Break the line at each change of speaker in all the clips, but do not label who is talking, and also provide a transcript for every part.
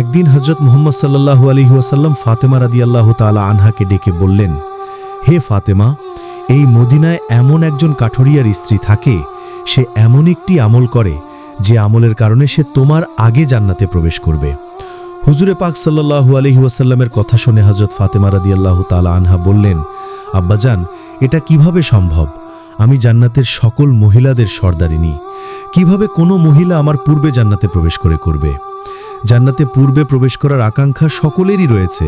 একদিন হজরত মুহাম্মদ সাল্লাল্লাহু আলাইহি ওয়াসাল্লাম ফাতেমা রাদিয়াল্লাহু তাআলা আনহাকে ডেকে বললেন, হে ফাতেমা, এই মদিনায় এমন একজন কাঠুরিয়ার স্ত্রী থাকে, সে এমন একটি আমল করে যে আমলের কারণে সে তোমার আগে জান্নাতে প্রবেশ করবে। হুজুরে পাক সাল্লাল্লাহু আলাইহি ওয়াসাল্লামের কথা শুনে হযরত ফাতেমা রাদিয়াল্লাহু তাআলা আনহা বললেন, আব্বাজান, এটা কিভাবে সম্ভব? আমি জান্নাতের সকল মহিলাদের সর্দারিনী, কিভাবে কোনো মহিলা আমার পূর্বে জান্নাতে প্রবেশ করবে? জান্নাতে পূর্বে প্রবেশ করার আকাঙ্ক্ষা সকলেরই রয়েছে।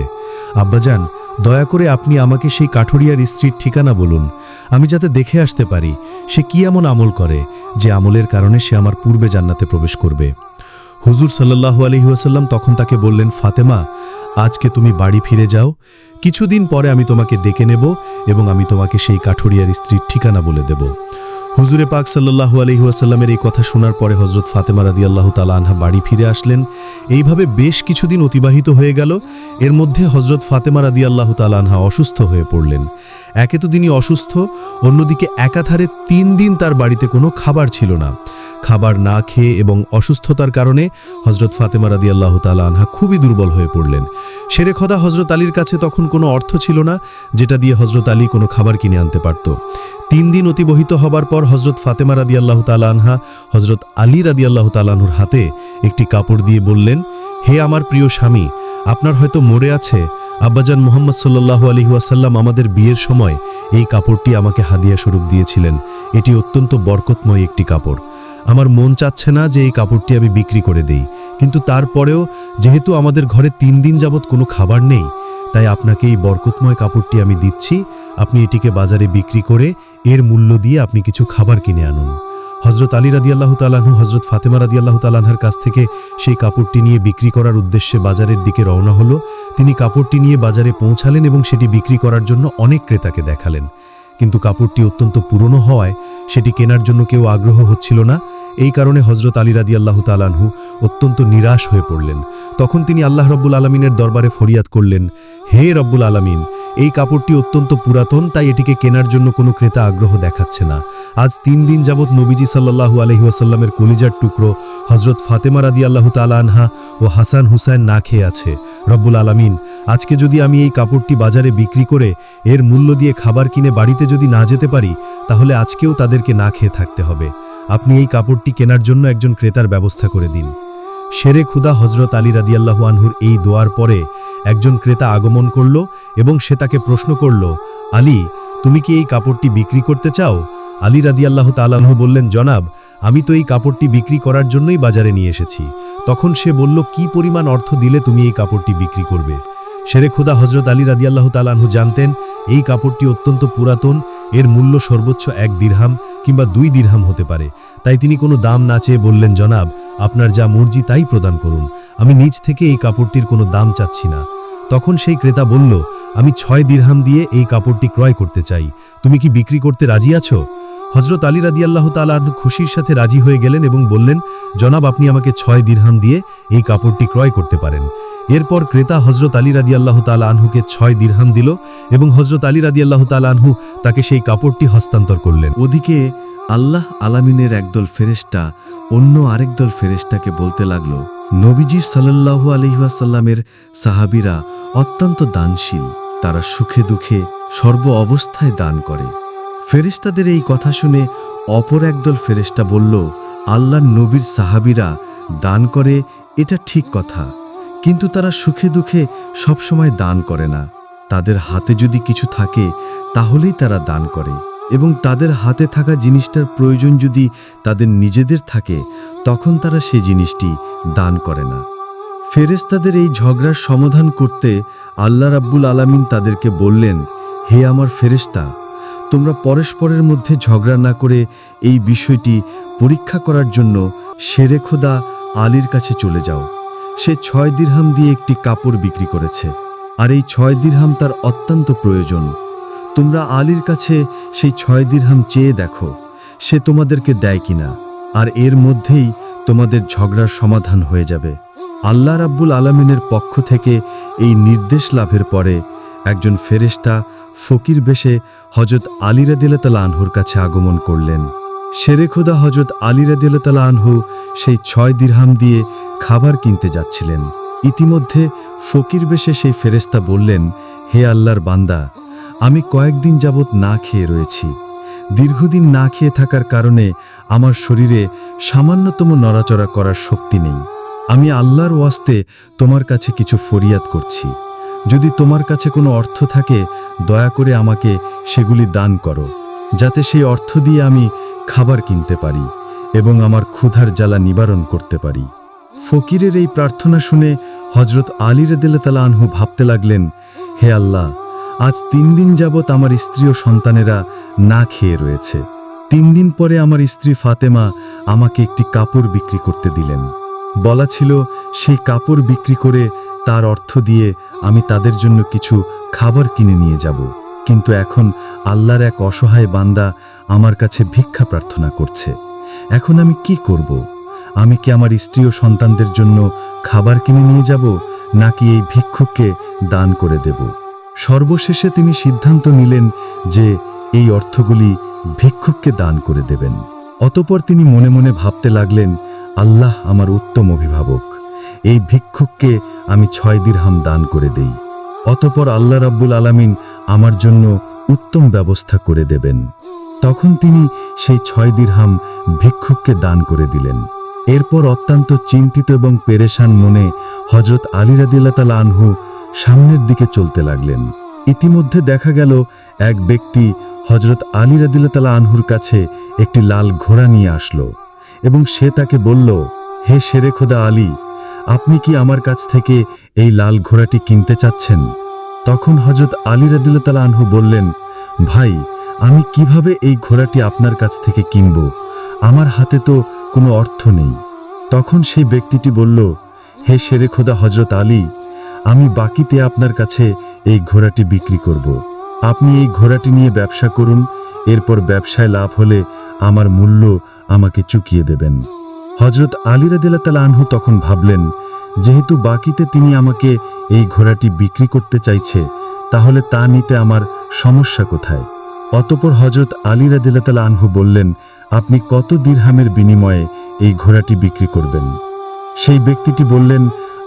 আব্বাজান, দয়া করে আপনি আমাকে সেই কাঠুরিয়ার স্ত্রীর ঠিকানা বলুন, আমি যাতে দেখে আসতে পারি সে কি এমন আমল করে যে আমলের কারণে সে আমার পূর্বে জান্নাতে প্রবেশ করবে। হুজুর সাল্লাল্লাহু আলাইহি ওয়াসাল্লাম তখন তাকে বললেন, ফাতেমা, আজকে তুমি বাড়ি ফিরে যাও, কিছুদিন পরে আমি তোমাকে ডেকে নেব এবং আমি তোমাকে সেই কাঠুরিয়ার স্ত্রীর ঠিকানা বলে দেব। হুজুরে পাক সাল্লাল্লাহু আলাইহি ওয়াসাল্লামের এই কথা শোনার পরে হযরত ফাতেমা রাদিয়াল্লাহু তাআলা আনহা বাড়ি ফিরে আসলেন। এইভাবে বেশ কিছুদিন অতিবাহিত হয়ে গেল। এর মধ্যে হযরত ফাতেমা রাদিয়াল্লাহু তাআলা আনহা অসুস্থ হয়ে পড়লেন। একে তো তিনি অসুস্থ, অন্যদিকে একাধারে 3 দিন তার বাড়িতে কোনো খাবার ছিল না। খাবার না খেয়ে এবং অসুস্থতার কারণে হযরত ফাতেমা রাদিয়াল্লাহু তাআলা আনহা খুবই দুর্বল হয়ে পড়লেন। শেরেখদা হযরত আলীর কাছে তখন কোনো অর্থ ছিল না যেটা দিয়ে হযরত আলী কোনো খাবার কিনে আনতে পারত। 3 দিন অতিবাহিত হবার পর হযরত ফাতেমা রাদিয়াল্লাহু তাআলা আনহা হযরত আলী রাদিয়াল্লাহু তাআলা আনহুর হাতে একটি কাপড় দিয়ে বললেন, হে আমার প্রিয় স্বামী, আপনার হয়তো মনে আছে আব্বাজান মুহাম্মদ সাল্লাল্লাহু আলাইহি ওয়াসাল্লাম আমাদের বিয়ের সময় এই কাপড়টি আমাকে হাদিয়া স্বরূপ দিয়েছিলেন। এটি অত্যন্ত বরকতময় একটি কাপড়। আমার মন চাচ্ছে না যে এই কাপড়টি আমি বিক্রি করে দেই, কিন্তু তারপরেও যেহেতু আমাদের ঘরে 3 দিন যাবৎ কোনো খাবার নেই, তাই আপনাকে এই বরকতময় কাপড়টি আমি দিচ্ছি। আপনি এটিকে বাজারে বিক্রি করে এর মূল্য দিয়ে আপনি কিছু খাবার কিনে আনুন। হযরত আলী রাদিয়াল্লাহু তাআলা আনহু হযরত ফাতেমা রাদিয়াল্লাহু তাআলা আনহার কাছ থেকে সেই কাপড়টি নিয়ে বিক্রি করার উদ্দেশ্যে বাজারের দিকে রওনা হলো। তিনি কাপড়টি নিয়ে বাজারে পৌঁছালেন এবং সেটি বিক্রি করার জন্য অনেক ক্রেতাকে দেখালেন, কিন্তু কাপড়টি অত্যন্ত পুরনো হওয়ায় সেটি কেনার জন্য কেউ আগ্রহ হচ্ছিল না। এই কারণে হযরত আলী রাদিয়াল্লাহু তাআলা আনহু অত্যন্ত নিরাশ হয়ে পড়লেন। তখন তিনি আল্লাহ রাব্বুল আলামিনের দরবারে ফরিয়াদ করলেন, হে রব্বুল আলামিন, এই কাপড়টি অত্যন্ত পুরাতন, তাই এটিকে কেনার জন্য কোনো ক্রেতা আগ্রহ দেখাচ্ছে না। আজ 3 দিন যাবৎ নবীজি সাল্লাল্লাহু আলাইহি ওয়াসাল্লামের কলিজার টুকরো হযরত ফাতেমা রাদিয়াল্লাহু তাআলা আনহা ও হাসান হুসাইন না খেয়ে আছে। রব্বুল আলামিন, আজকে যদি আমি এই কাপড়টি বাজারে বিক্রি করে এর মূল্য দিয়ে খাবার কিনে বাড়িতে যদি না যেতে পারি, তাহলে আজকেও তাদেরকে না খেয়ে থাকতে হবে। আপনি এই কাপড়টি কেনার জন্য একজন ক্রেতার ব্যবস্থা করে দিন। শেরে খুদা হযরত আলী রাদিয়াল্লাহু আনহুর এই দোয়ার পরে একজন ক্রেতা আগমন করল এবং সে তাকে প্রশ্ন করল, আলী, তুমি কি এই কাপড়টি বিক্রি করতে চাও? আলী রাদিয়াল্লাহু তাআলা আনহু বললেন, জনাব, আমি তো এই কাপড়টি বিক্রি করার জন্যই বাজারে নিয়ে এসেছি। তখন সে বলল, কি পরিমাণ অর্থ দিলে তুমি এই কাপড়টি বিক্রি করবে? শেরে খুদা হযরত আলী রাদিয়াল্লাহু তাআলা আনহু জানতেন এই কাপড়টি অত্যন্ত পুরাতন, এর মূল্য সর্বোচ্চ 1 দিরহাম কিংবা 2 দিরহাম হতে পারে। তাই তিনি কোনো দাম না চেয়ে বললেন, জনাব, আপনার যা মর্জি তাই প্রদান করুন, আমি নিজ থেকে এই কাপড়টির কোনো দাম চাচ্ছি না। তখন সেই ক্রেতা বলল, আমি 6 দিরহাম দিয়ে এই কাপড়টি ক্রয় করতে চাই, তুমি কি বিক্রি করতে রাজি আছো? হযরত আলী রাদিয়াল্লাহু তাআলা আনহু খুশির সাথে রাজি হয়ে গেলেন এবং বললেন, জনাব, আপনি আমাকে 6 দিরহাম দিয়ে এই কাপড়টি ক্রয় করতে পারেন। এরপর ক্রেতা হযরত আলী রাদিয়াল্লাহু তাআলা আনহুকে 6 দিরহাম দিল এবং হযরত আলী রাদিয়াল্লাহু তাআলা আনহু তাকে সেই কাপড়টি হস্তান্তর করলেন।
ওদিকে আল্লাহ আলামিনের একদল ফেরেশতা অন্য আরেক দল ফেরেশতাকে বলতে লাগলো, নবীজি সাল্লাল্লাহু আলাইহি ওয়াসাল্লামের সাহাবীরা অত্যন্ত দানশীল, তারা সুখে দুঃখে সর্ব অবস্থায় দান করে। ফেরেশতাদের এই কথা শুনে অপর একদল ফেরেশতা বলল, আল্লাহর নবীর সাহাবীরা দান করে, এটা ঠিক কথা, কিন্তু তারা সুখে দুঃখে সবসময় দান করে না। তাদের হাতে যদি কিছু থাকে তাহলেই তারা দান করে, এবং তাদের হাতে থাকা জিনিসটার প্রয়োজন যদি তাদের নিজেদের থাকে তখন তারা সেই জিনিসটি দান করে না। ফেরেশতাদের এই ঝগড়ার সমাধান করতে আল্লাহ রাব্বুল আলামিন তাদেরকে বললেন, হে আমার ফেরেশতা, তোমরা পরস্পরের মধ্যে ঝগড়া না করে এই বিষয়টি পরীক্ষা করার জন্য শেরে খোদা আলীর কাছে চলে যাও। সে 6 দিরহাম দিয়ে একটি কাপড় বিক্রি করেছে, আর এই 6 দিরহাম তার অত্যন্ত প্রয়োজন। তোমরা আলীর কাছে সেই 6 দিরহাম চেয়ে দেখো সে তোমাদেরকে দেয় কিনা, আর এর মধ্যেই তোমাদের ঝগড়ার সমাধান হয়ে যাবে। আল্লাহ রাব্বুল আলামিনের পক্ষ থেকে এই নির্দেশ লাভের পরে একজন ফেরেশতা ফকির বেশে হযরত আলী রাদিয়াল্লাহু তাআলা আনহুর কাছে আগমন করলেন। শেরে খোদা হযরত আলী রাদিয়াল্লাহু তাআলা আনহু সেই 6 দিরহাম দিয়ে খাবার কিনতে যাচ্ছিলেন। ইতিমধ্যে ফকির বেশে সেই ফেরেশতা বললেন, হে আল্লাহর বান্দা, আমি কয়েকদিন যাবৎ না খেয়ে রয়েছি। দীর্ঘদিন না খেয়ে থাকার কারণে আমার শরীরে সামান্যতম নড়াচড়া করার শক্তি নেই। আমি আল্লাহর ওয়াস্তে তোমার কাছে কিছু ফরিয়াদ করছি। যদি তোমার কাছে কোনো অর্থ থাকে, দয়া করে আমাকে সেগুলি দান করো, যাতে সেই অর্থ দিয়ে আমি খাবার কিনতে পারি এবং আমার ক্ষুধার জ্বালা নিবারণ করতে পারি। ফকিরের এই প্রার্থনা শুনে হজরত আলী রাদিয়াল্লাহু তাআলা আনহু ভাবতে লাগলেন, হে আল্লাহ, আজ 3 দিন যাবৎ আমার স্ত্রী ও সন্তানেরা না খেয়ে রয়েছে। 3 দিন পরে আমার স্ত্রী ফাতেমা আমাকে একটি কাপড় বিক্রি করতে দিলেন। বলা ছিল সেই কাপড় বিক্রি করে তার অর্থ দিয়ে আমি তাদের জন্য কিছু খাবার কিনে নিয়ে যাব। কিন্তু এখন আল্লাহর এক অসহায় বান্দা আমার কাছে ভিক্ষা প্রার্থনা করছে। এখন আমি কি করব? আমি কি আমার স্ত্রী ও সন্তানদের জন্য খাবার কিনে নিয়ে যাব, নাকি এই ভিক্ষুককে দান করে দেব? সর্বশেষে তিনি সিদ্ধান্ত নিলেন যে এই অর্থগুলি ভিক্ষুককে দান করে দেবেন। অতঃপর তিনি মনে মনে ভাবতে লাগলেন, আল্লাহ আমার উত্তম অভিভাবক, এই ভিক্ষুককে আমি 6 দিরহাম দান করে দেই। অতঃপর আল্লাহ রাব্বুল আলামিন আমার জন্য উত্তম ব্যবস্থা করে দেবেন। তখন তিনি সেই 6 দিরহাম ভিক্ষুককে দান করে দিলেন। এরপর অত্যন্ত চিন্তিত এবং পেরেশান মনে হযরত আলী রাদিয়াল্লাহু তাআলা আনহু সামনের দিকে চলতে লাগলেন। ইতিমধ্যে দেখা গেল এক ব্যক্তি হযরত আলী রাদিয়াল্লাহু তাআলা আনহুর কাছে একটি লাল ঘোড়া নিয়ে আসলো এবং সে তাকে বলল, হে শেরে খোদা আলী, আপনি কি আমার কাছ থেকে এই লাল ঘোড়াটি কিনতে চাচ্ছেন? তখন হযরত আলী রাদিয়াল্লাহু তাআলা আনহু বললেন, ভাই, আমি কিভাবে এই ঘোড়াটি আপনার কাছ থেকে কিনব? আমার হাতে তো কোনো অর্থ নেই। তখন সেই ব্যক্তিটি বলল, হে শেরে খোদা হযরত আলী, আমি বাকিতে আপনার কাছে এই ঘোড়াটি বিক্রি করব। আপনি এই ঘোড়াটি নিয়ে ব্যবসা করুন, এরপর ব্যবসায় লাভ হলে আমার মূল্য আমাকে চুকিয়ে দেবেন। হযরত আলী রাদিয়াল্লাহু তাআলা আনহু তখন ভাবলেন, যেহেতু বাকিতে তিনি আমাকে এই ঘোড়াটি বিক্রি করতে চাইছে, তাহলে তা নিতে আমার সমস্যা কোথায়? অতঃপর হযরত আলী রাদিয়াল্লাহু তাআলা আনহু বললেন, আপনি কত দিরহামের বিনিময়ে এই ঘোড়াটি বিক্রি করবেন? সেই ব্যক্তিটি বললেন,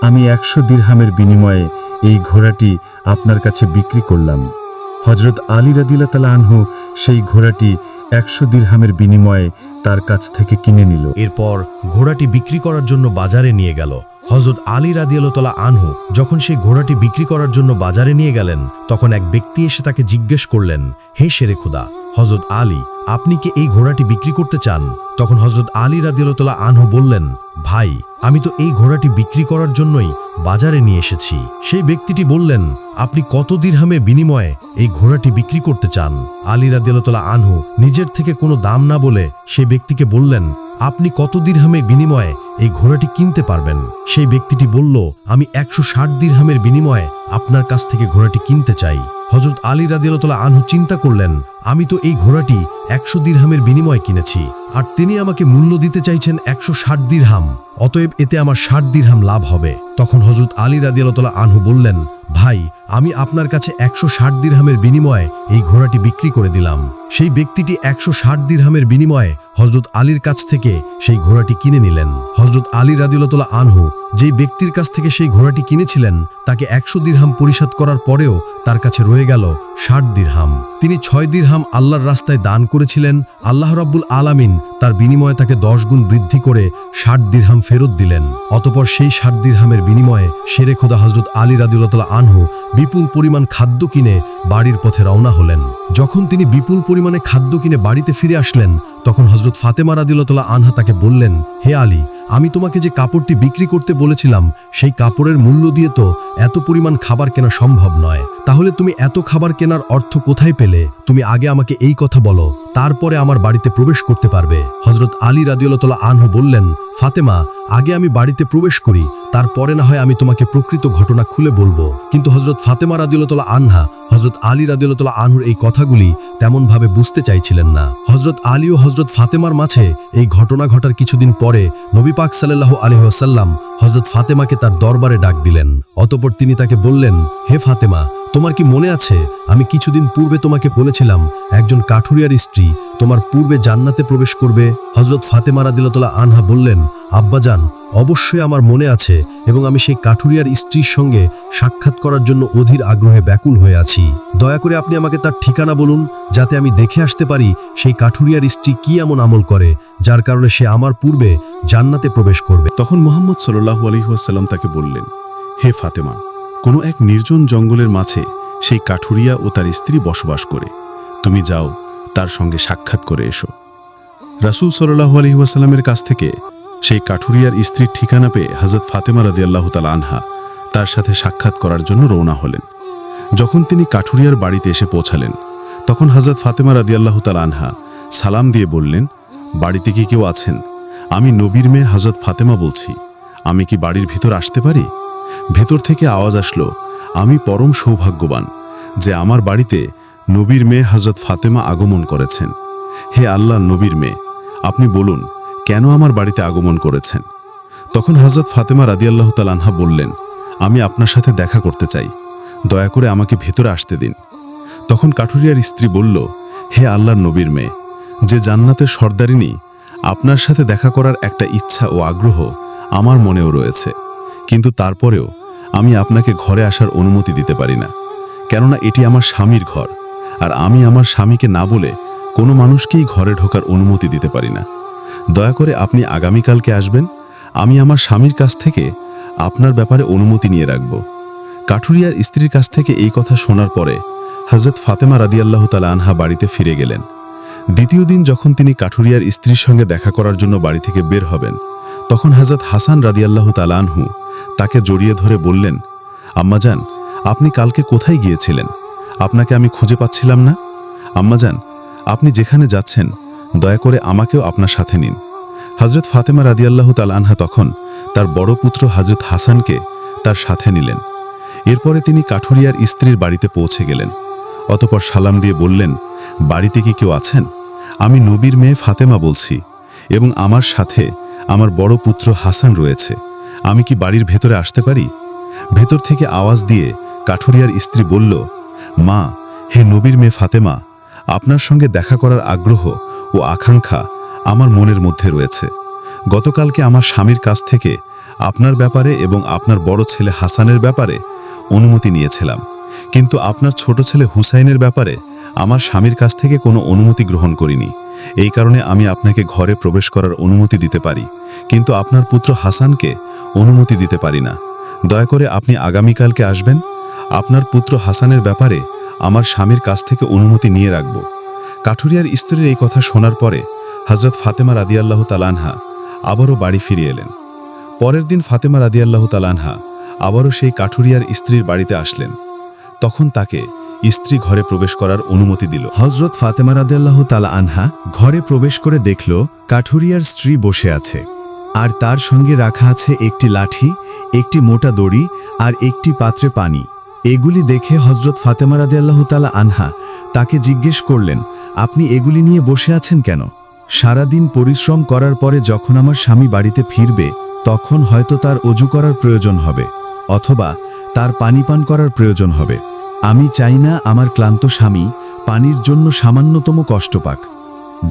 আমি 100 দিরহামের বিনিময়ে এই ঘোড়াটি আপনার কাছে বিক্রি করলাম। হযরত আলী রাদিয়াল্লাহু তাআলা আনহু সেই ঘোড়াটি 100 দিরহামের বিনিময়ে তার কাছ থেকে কিনে নিল।
এরপর ঘোড়াটি বিক্রি করার জন্য বাজারে নিয়ে গেল। হযরত আলী রাদিয়াল্লাহু তাআলা আনহু যখন সেই ঘোড়াটি বিক্রি করার জন্য বাজারে নিয়ে গেলেন, তখন এক ব্যক্তি এসে তাকে জিজ্ঞেস করলেন, হে শেরে খোদা হযরত আলী, আপনি কি এই ঘোড়াটি বিক্রি করতে চান? তখন হযরত আলী রাদিয়াল্লাহু তাআলা আনহু বললেন, ভাই, আমি তো এই ঘোড়াটি বিক্রি করার জন্যই বাজারে নিয়ে এসেছি। সেই ব্যক্তিটি বললেন, আপনি কত দিরহামে বিনিময়ে এই ঘোড়াটি বিক্রি করতে চান? আলী রাদিয়াল্লাহু তাআলা আনহু নিজের থেকে কোনো দাম না বলে সেই ব্যক্তিকে বললেন, আপনি কত দিরহামে বিনিময়ে এই ঘোড়াটি কিনতে পারবেন? সেই ব্যক্তিটি বলল, আমি 160 দিরহামের বিনিময়ে আপনার কাছ থেকে ঘোড়াটি কিনতে চাই। হযরত আলী রাদিয়াল্লাহু তাআলা আনহু চিন্তা করলেন, আমি তো এই ঘোড়াটি 100 দিরহামের বিনিময়ে কিনেছি, আর তিনি আমাকে মূল্য দিতে চাইছেন 160 দিরহাম, অতএব এতে আমার 60 দিরহাম লাভ হবে। তখন হযরত আলী রাদিয়াল্লাহু তাআলা আনহু বললেন, ভাই, আমি আপনার কাছে 160 দিরহামের বিনিময়ে এই ঘোড়াটি বিক্রি করে দিলাম। সেই ব্যক্তিটি 160 দিরহামের বিনিময়ে হযরত আলীর কাছ থেকে সেই ঘোড়াটি কিনে নিলেন। হযরত আলী রাদিয়াল্লাহু তাআলা আনহু যেই ব্যক্তির কাছ থেকে সেই ঘোড়াটি কিনেছিলেন, তাকে 100 দিরহাম পরিশোধ করার পরেও তার কাছে রয়ে গেল 60 দিরহাম। তিনি 6 দিরহাম আল্লাহর রাস্তায় দান করেছিলেন। আল্লাহ রাব্বুল আলামিন তার বিনিময়ে তাকে 10 গুণ বৃদ্ধি করে 60 দিরহাম ফেরত দিলেন। অতঃপর সেই 60 দিরহামের বিনিময়ে শেরে খোদা হযরত আলী রাদিয়াল্লাহু তাআলা আনহু বিপুল পরিমাণ খাদ্য কিনে বাড়ির পথে রওনা হলেন। যখন তিনি বিপুল পরিমাণে খাদ্য কিনে বাড়িতে ফিরে আসলেন, তখন হযরত ফাতেমা রাদিয়াল্লাহু তাআলা আনহা তাকে বললেন, হে আলী, আমি তোমাকে যে কাপড়টি বিক্রি করতে বলেছিলাম, সেই কাপড়ের মূল্য দিয়ে তো এত পরিমাণ খাবার কেনা সম্ভব নয়। তাহলে তুমি এত খাবার কেনার অর্থ কোথায় পেলে? তুমি আগে আমাকে এই কথা বলো, তারপরে আমার বাড়িতে প্রবেশ করতে পারবে। হযরত আলী রাদিয়াল্লাহু তাআলা আনহু বললেন, ফাতেমা, আগে আমি বাড়িতে প্রবেশ করি, তারপরে না হয় আমি তোমাকে প্রকৃত ঘটনা খুলে বলবো। কিন্তু হযরত ফাতেমা রাদিয়াল্লাহু তাআলা আনহা হযরত আলী রাদিয়াল্লাহু তাআলা আনহুর এই কথাগুলি তেমনভাবে বুঝতে চাইছিলেন না। হযরত আলী ও হযরত ফাতেমার মাঝে এই ঘটনা ঘটার কিছুদিন পরে নবী পাক সাল্লাল্লাহু আলাইহি ওয়াসাল্লাম হযরত ফাতেমাকে তার দরবারে ডাক দিলেন। অতঃপর তিনি তাকে বললেন, হে ফাতেমা, তোমার কি মনে আছে আমি কিছুদিন পূর্বে তোমাকে বলেছিলাম একজন কাঠুরিয়ার স্ত্রী তোমার পূর্বে জান্নাতে প্রবেশ করবে? হযরত ফাতেমা রাদিয়াল্লাহু তাআলা আনহা বললেন, আব্বাজান,
অবশ্যই আমার মনে আছে এবং আমি সেই কাঠুরিয়ার স্ত্রীর সঙ্গে সাক্ষাৎ করার জন্য অধীর আগ্রহে ব্যাকুল হয়ে আছি। দয়া করে আপনি আমাকে তার ঠিকানা বলুন, যাতে আমি দেখে আসতে পারি সেই কাঠুরিয়ার স্ত্রী কি এমন আমল করে যার কারণে সে আমার পূর্বে জান্নাতে প্রবেশ করবে।
তখন মুহাম্মদ সাল্লাল্লাহু আলাইহি ওয়াসাল্লাম তাকে বললেন, হে ফাতেমা, কোনো এক নির্জন জঙ্গলের মাঝে সেই কাঠুরিয়া ও তার স্ত্রী বসবাস করে, তুমি যাও তার সঙ্গে সাক্ষাৎ করে এসো। রাসূল সাল্লাল্লাহু আলাইহি ওয়াসাল্লামের কাছ থেকে সেই কাঠুরিয়ার স্ত্রীর ঠিকানা পেয়ে হযরত ফাতেমা রাদিয়াল্লাহু তাআলা আনহা তার সাথে সাক্ষাৎ করার জন্য রওনা হলেন। যখন তিনি কাঠুরিয়ার বাড়িতে এসে পৌঁছালেন, তখন হযরত ফাতেমা রাদিয়াল্লাহু তাআলা আনহা সালাম দিয়ে বললেন, বাড়িতে কি কেউ আছেন? আমি নবীর মেয়ে হযরত ফাতেমা বলছি, আমি কি বাড়ির ভিতর আসতে পারি? ভেতর থেকে আওয়াজ আসলো, আমি পরম সৌভাগ্যবান যে আমার বাড়িতে নবীর মেয়ে হযরত ফাতেমা আগমন করেছেন। হে আল্লাহর নবীর মেয়ে, আপনি বলুন কেন আমার বাড়িতে আগমন করেছেন? তখন হযরত ফাতেমা রাদিয়াল্লাহু তাআলা আনহা বললেন, আমি আপনার সাথে দেখা করতে চাই, দয়া করে আমাকে ভেতরে আসতে দিন। তখন কাঠুরিয়ার স্ত্রী বলল, হে আল্লাহর নবীর মেয়ে, যে জান্নাতের সর্দারিনী, আপনার সাথে দেখা করার একটা ইচ্ছা ও আগ্রহ আমার মনেও রয়েছে, কিন্তু তারপরেও আমি আপনাকে ঘরে আসার অনুমতি দিতে পারি না, কেননা এটি আমার স্বামীর ঘর, আর আমি আমার স্বামীকে না বলে কোনো মানুষকেই ঘরে ঢোকার অনুমতি দিতে পারি না। দয়া করে আপনি আগামীকালকে আসবেন, আমি আমার স্বামীর কাছ থেকে আপনার ব্যাপারে অনুমতি নিয়ে রাখব। কাঠুরিয়ার স্ত্রীর কাছ থেকে এই কথা শোনার পরে হযরত ফাতেমা রাদিয়াল্লাহু তাআলা আনহা বাড়িতে ফিরে গেলেন। দ্বিতীয় দিন যখন তিনি কাঠুরিয়ার স্ত্রীর সঙ্গে দেখা করার জন্য বাড়ি থেকে বের হবেন, তখন হযরত হাসান রাদিয়াল্লাহু তাআলা আনহু তাকে জড়িয়ে ধরে বললেন, আম্মাজান, আপনি কালকে কোথায় গিয়েছিলেন? আপনাকে আমি খুঁজে পাচ্ছিলাম না। আম্মাজান, আপনি যেখানে যাচ্ছেন দয়া করে আমাকেও আপনার সাথে নিন। হযরত ফাতেমা রাদিয়াল্লাহু তাআলা আনহা তখন তার বড় পুত্র হযরত হাসানকে তার সাথে নিলেন। এরপরে তিনি কাঠুরিয়ার স্ত্রীর বাড়িতে পৌঁছে গেলেন। অতঃপর সালাম দিয়ে বললেন, বাড়িতে কি কেউ আছেন? আমি নবীর মেয়ে ফাতেমা বলছি এবং আমার সাথে আমার বড় পুত্র হাসান রয়েছে, আমি কি বাড়ির ভেতরে আসতে পারি? ভেতর থেকে আওয়াজ দিয়ে কাঠুরিয়ার স্ত্রী বলল, মা, হে নবীর মেয়ে ফাতেমা, আপনার সঙ্গে দেখা করার আগ্রহ ও আকাঙ্ক্ষা আমার মনের মধ্যে রয়েছে। গতকালকে আমার স্বামীর কাছ থেকে আপনার ব্যাপারে এবং আপনার বড় ছেলে হাসানের ব্যাপারে অনুমতি নিয়েছিলাম, কিন্তু আপনার ছোট ছেলে হুসাইনের ব্যাপারে আমার স্বামীর কাছ থেকে কোনো অনুমতি গ্রহণ করিনি। এই কারণে আমি আপনাকে ঘরে প্রবেশ করার অনুমতি দিতে পারি, কিন্তু আপনার পুত্র হাসানকে অনুমতি দিতে পারি না। দয়া করে আপনি আগামীকালকে আসবেন, আপনার পুত্র হাসানের ব্যাপারে আমার স্বামীর কাছ থেকে অনুমতি নিয়ে রাখব। কাঠুরিয়ার স্ত্রীর এই কথা শোনার পরে হযরত ফাতেমা রাদিয়াল্লাহু তাআলা আনহা আবারও বাড়ি ফিরে এলেন। পরের দিন ফাতেমা রাদিয়াল্লাহু তাআলা আনহা আবারও সেই কাঠুরিয়ার স্ত্রীর বাড়িতে আসলেন। তখন তাকে স্ত্রী ঘরে প্রবেশ করার অনুমতি দিল।
হযরত ফাতেমা রাদিয়াল্লাহু তাআলা আনহা ঘরে প্রবেশ করে দেখল কাঠুরিয়ার স্ত্রী বসে আছে, আর তার সঙ্গে রাখা আছে একটি লাঠি, একটি মোটা দড়ি আর একটি পাত্রে পানি। এগুলি দেখে হযরত ফাতেমা রাদিয়াল্লাহু তাআলা আনহা তাকে জিজ্ঞেস করলেন, আপনি এগুলি নিয়ে বসে আছেন কেন? সারাদিন পরিশ্রম করার পরে যখন আমার স্বামী বাড়িতে ফিরবে, তখন হয়তো তার অজু করার প্রয়োজন হবে অথবা তার পানি পান করার প্রয়োজন হবে। আমি চাই না আমার ক্লান্ত স্বামী পানির জন্য সামান্যতম কষ্ট পাক,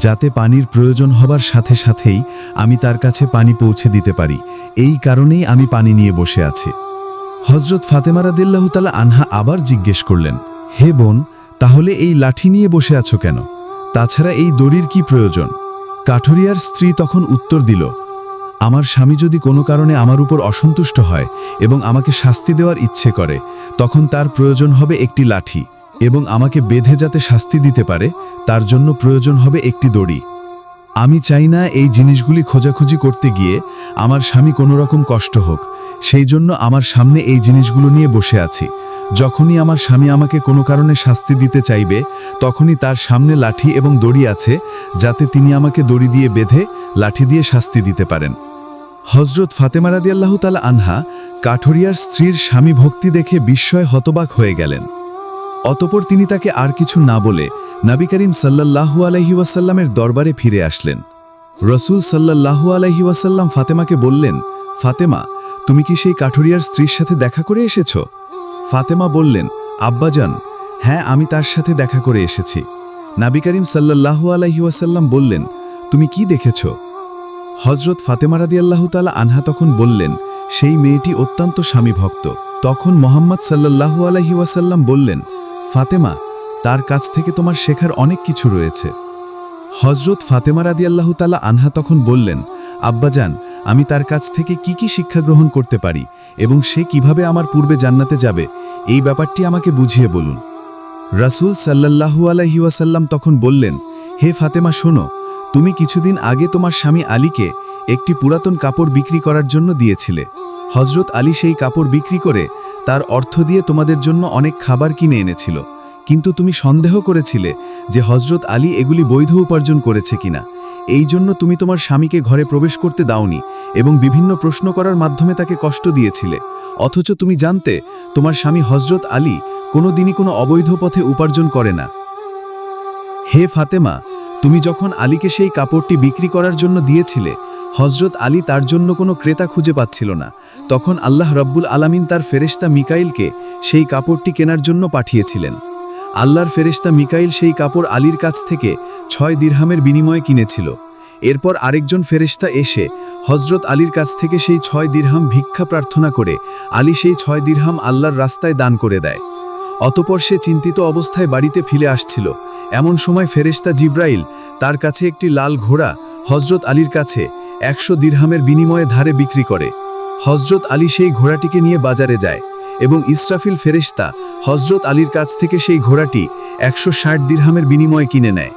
যাতে পানির প্রয়োজন হবার সাথে সাথেই আমি তার কাছে পানি পৌঁছে দিতে পারি। এই কারণেই আমি পানি নিয়ে বসে আছি। হযরত ফাতেমা রাদিয়াল্লাহু তাআলা আনহা আবার জিজ্ঞেস করলেন, হে বোন, তাহলে এই লাঠি নিয়ে বসে আছো কেন? তাছাড়া এই দড়ির কি প্রয়োজন? কাঠুরিয়ার স্ত্রী তখন উত্তর দিল, আমার স্বামী যদি কোনো কারণে আমার উপর অসন্তুষ্ট হয় এবং আমাকে শাস্তি দেওয়ার ইচ্ছে করে, তখন তার প্রয়োজন হবে একটি লাঠি, এবং আমাকে বেঁধে যাতে শাস্তি দিতে পারে তার জন্য প্রয়োজন হবে একটি দড়ি। আমি চাই না এই জিনিসগুলি খোঁজাখুঁজি করতে গিয়ে আমার স্বামী কোনো রকম কষ্ট হোক, সেই জন্য আমার সামনে এই জিনিসগুলো নিয়ে বসে আছি। যখনই আমার স্বামী আমাকে কোনো কারণে শাস্তি দিতে চাইবে, তখনই তার সামনে লাঠি এবং দড়ি আছে, যাতে তিনি আমাকে দড়ি দিয়ে বেঁধে লাঠি দিয়ে শাস্তি দিতে পারেন। হযরত ফাতেমা রাদিয়াল্লাহু তাআলা আনহা কাঠুরিয়ার স্ত্রীর স্বামী ভক্তি দেখে বিস্ময়ে হতবাক হয়ে গেলেন। অতঃপর তিনি তাকে আর কিছু না বলে নবী করিম সাল্লাল্লাহু আলাইহি ওয়াসাল্লামের দরবারে ফিরে আসলেন। রাসূল সাল্লাল্লাহু আলাইহি ওয়াসাল্লাম ফাতেমাকে বললেন, ফাতেমা, তুমি কি সেই কাঠুরিয়ার স্ত্রীর সাথে দেখা করে এসেছো? ফাতেমা বললেন, আব্বাজান, হ্যাঁ, আমি তার সাথে দেখা করে এসেছি। নবী করিম সাল্লাল্লাহু আলাইহি ওয়াসাল্লাম বললেন, তুমি কি দেখেছো?
হজরত ফাতেমা রাদিয়াল্লাহু তাআলা আনহা তখন বললেন, সেই মেয়েটি অত্যন্ত স্বামী ভক্ত। তখন মোহাম্মদ সাল্লাল্লাহু আলাইহি ওয়াসাল্লাম বললেন, ফাতেমা, তার কাছ থেকে তোমার শেখার অনেক কিছু রয়েছে। হজরত ফাতেমা রাদিয়াল্লাহু তাআলা আনহা তখন বললেন, আব্বাজান, আমি তার কাছ থেকে কি কি শিক্ষা গ্রহণ করতে পারি এবং সে কিভাবে আমার পূর্বে জান্নাতে যাবে, এই ব্যাপারটি আমাকে বুঝিয়ে বলুন। রাসূল সাল্লাল্লাহু আলাইহি ওয়াসাল্লাম তখন বললেন, হে ফাতেমা, শোনো, তুমি কিছুদিন আগে তোমার স্বামী আলীকে একটি পুরাতন কাপড় বিক্রি করার জন্য দিয়েছিলে। হজরত আলী সেই কাপড় বিক্রি করে তার অর্থ দিয়ে তোমাদের জন্য অনেক খাবার কিনে এনেছিল, কিন্তু তুমি সন্দেহ করেছিলে যে হজরত আলী এগুলি বৈধ উপার্জন করেছে কিনা। এই জন্য তুমি তোমার স্বামীকে ঘরে প্রবেশ করতে দাওনি এবং বিভিন্ন প্রশ্ন করার মাধ্যমে তাকে কষ্ট দিয়েছিলে। অথচ তুমি জানতে তোমার স্বামী হজরত আলী কোনো দিনই কোনো অবৈধ পথে উপার্জন করে না। হে ফাতেমা, তুমি যখন আলীকে সেই কাপড়টি বিক্রি করার জন্য দিয়েছিলে, হজরত আলী তার জন্য কোনো ক্রেতা খুঁজে পাচ্ছিল না। তখন আল্লাহ রব্বুল আলামিন তার ফেরেশতা মিকাইলকে সেই কাপড়টি কেনার জন্য পাঠিয়েছিলেন। আল্লাহর ফেরেশতা মিকাইল সেই কাপড় আলীর কাছ থেকে 6 দিরহামের বিনিময়ে কিনেছিল। এরপর আরেকজন ফেরেশতা এসে হজরত আলীর কাছ থেকে সেই 6 দিরহাম ভিক্ষা প্রার্থনা করে আলী সেই 6 দিরহাম আল্লাহর রাস্তায় দান করে দেয়। অতঃপর সে চিন্তিত অবস্থায় বাড়িতে ফিরে আসছিল। এমন সময় ফেরেশতা জিব্রাইল তার কাছে একটি লাল ঘোড়া হজরত আলীর কাছে 100 দিরহামের বিনিময়ে ধারে বিক্রি করে। হজরত আলী সেই ঘোড়াটিকে নিয়ে বাজারে যায় এবং ইসরাফিল ফেরেশতা হজরত আলীর কাছ থেকে সেই ঘোড়াটি 160 দিরহামের বিনিময়ে কিনে নেয়।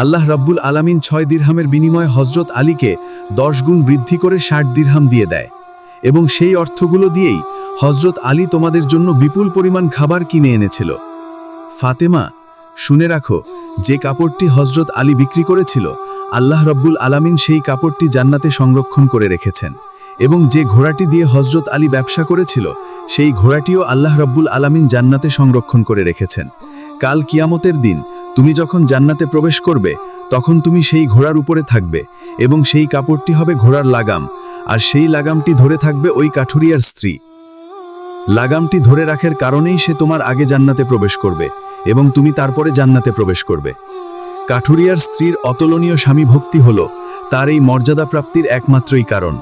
আল্লাহ রাব্বুল আলামিন 6 দিরহামের বিনিময়ে হজরত আলীকে 10 গুণ বৃদ্ধি করে 60 দিরহাম দিয়ে দেয় এবং সেই অর্থগুলো দিয়েই হজরত আলী তোমাদের জন্য বিপুল পরিমাণ খাবার কিনে এনেছিল। ফাতেমা, শুনে রাখো, যে কাপড়টি হজরত আলী বিক্রি করেছিল, আল্লাহ রাব্বুল আলামিন সেই কাপড়টি জান্নাতে সংরক্ষণ করে রেখেছেন এবং যে ঘোড়াটি দিয়ে হজরত আলী ব্যবসা করেছিল, সেই ঘোড়াটিও আল্লাহ রাব্বুল আলামিন জান্নাতে সংরক্ষণ করে রেখেছেন। কাল কিয়ামতের দিন তুমি যখন জান্নাতে প্রবেশ করবে, তখন তুমি সেই ঘোড়ার উপরে থাকবে এবং সেই কাপড়টি হবে ঘোড়ার লাগাম, আর সেই লাগামটি ধরে থাকবে ওই কাঠুরিয়ার স্ত্রী। লাগামটি ধরে রাখার কারণেই সে তোমার আগে জান্নাতে প্রবেশ করবে এবং তুমি তারপরে জান্নাতে প্রবেশ করবে। কাঠুরিয়ার স্ত্রীর অতুলনীয় স্বামী ভক্তি হল তার এই মর্যাদা প্রাপ্তির একমাত্রই কারণ।